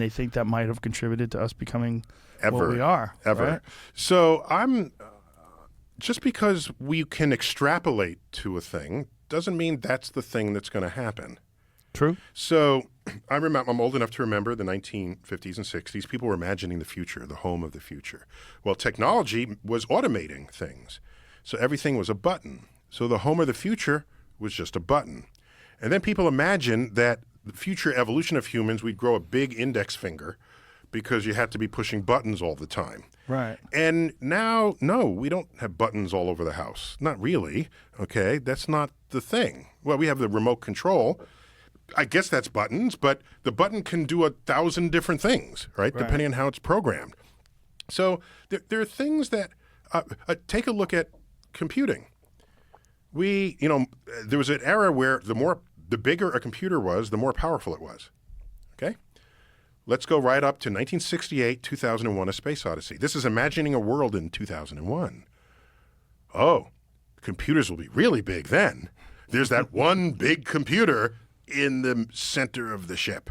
and they think that might have contributed to us becoming what we are. Ever. Right? So just because we can extrapolate to a thing doesn't mean that's the thing that's going to happen. True. So I'm old enough to remember the 1950s and 60s. People were imagining the future, the home of the future. Well, technology was automating things. So everything was a button. So the home of the future was just a button. And then people imagined that the future evolution of humans, we'd grow a big index finger because you had to be pushing buttons all the time. Right. And now, no, we don't have buttons all over the house. Not really, okay? That's not the thing. Well, we have the remote control. I guess that's buttons, but the button can do 1,000 different things, right? Depending on how it's programmed. So there are things that, take a look at computing. There was an era where the bigger a computer was, the more powerful it was, okay? Let's go right up to 1968, 2001, A Space Odyssey. This is imagining a world in 2001. Oh, computers will be really big then. There's that one big computer in the center of the ship.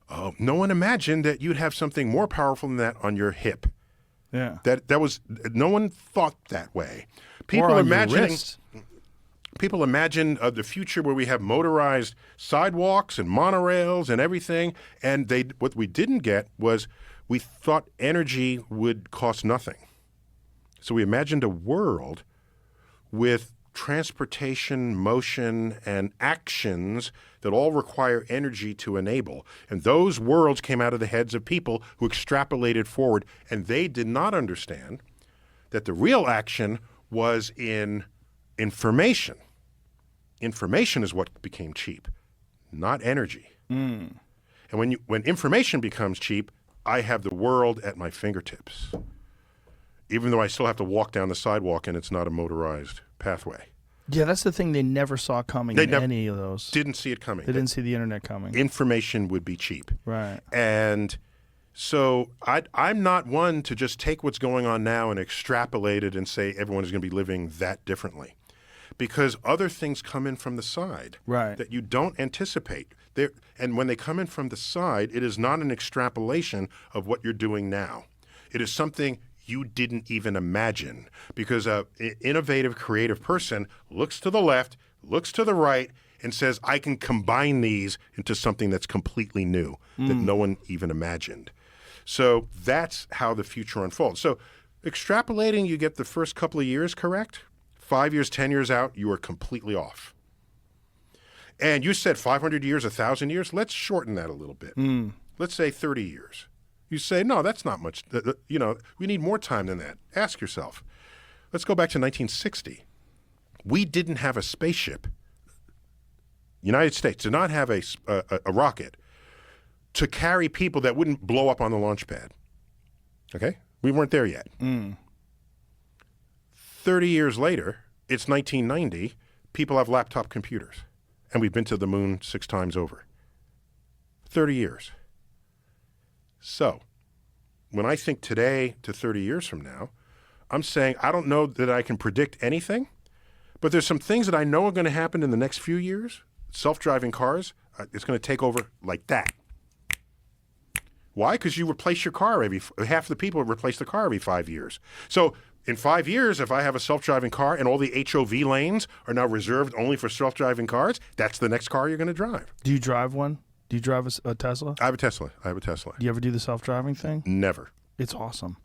Oh, no one imagined that you'd have something more powerful than that on your hip. Yeah. That was, no one thought that way. Or on your wrist. People imagine the future where we have motorized sidewalks and monorails and everything. And what we didn't get was we thought energy would cost nothing. So we imagined a world with transportation, motion, and actions that all require energy to enable. And those worlds came out of the heads of people who extrapolated forward. And they did not understand that the real action was in information. Information is what became cheap, not energy. And when information becomes cheap, I have the world at my fingertips, even though I still have to walk down the sidewalk and it's not a motorized pathway. Yeah, that's the thing they never saw coming in any of those. Didn't see it coming. They didn't see the internet coming. Information would be cheap. Right. And so I'm not one to just take what's going on now and extrapolate it and say everyone is going to be living that differently. Because other things come in from the side that you don't anticipate. And when they come in from the side, it is not an extrapolation of what you're doing now. It is something you didn't even imagine, because an innovative, creative person looks to the left, looks to the right, and says, I can combine these into something that's completely new that no one even imagined. So that's how the future unfolds. So extrapolating, you get the first couple of years correct. 5 years, 10 years out, you are completely off. And you said 500 years, 1,000 years. Let's shorten that a little bit. Let's say 30 years. You say, no, that's not much. We need more time than that. Ask yourself. Let's go back to 1960. We didn't have a spaceship. United States did not have a rocket to carry people that wouldn't blow up on the launch pad. Okay? We weren't there yet. 30 years later, it's 1990, people have laptop computers, and we've been to the moon 6 times over. 30 years. So when I think today to 30 years from now, I'm saying I don't know that I can predict anything, but there's some things that I know are going to happen in the next few years. Self-driving cars, it's going to take over like that. Why? Because you replace your car half the people replace the car every 5 years. So in 5 years, if I have a self-driving car and all the HOV lanes are now reserved only for self-driving cars, that's the next car you're going to drive. Do you drive one? Do you drive a Tesla? I have a Tesla. Do you ever do the self-driving thing? Never. It's awesome.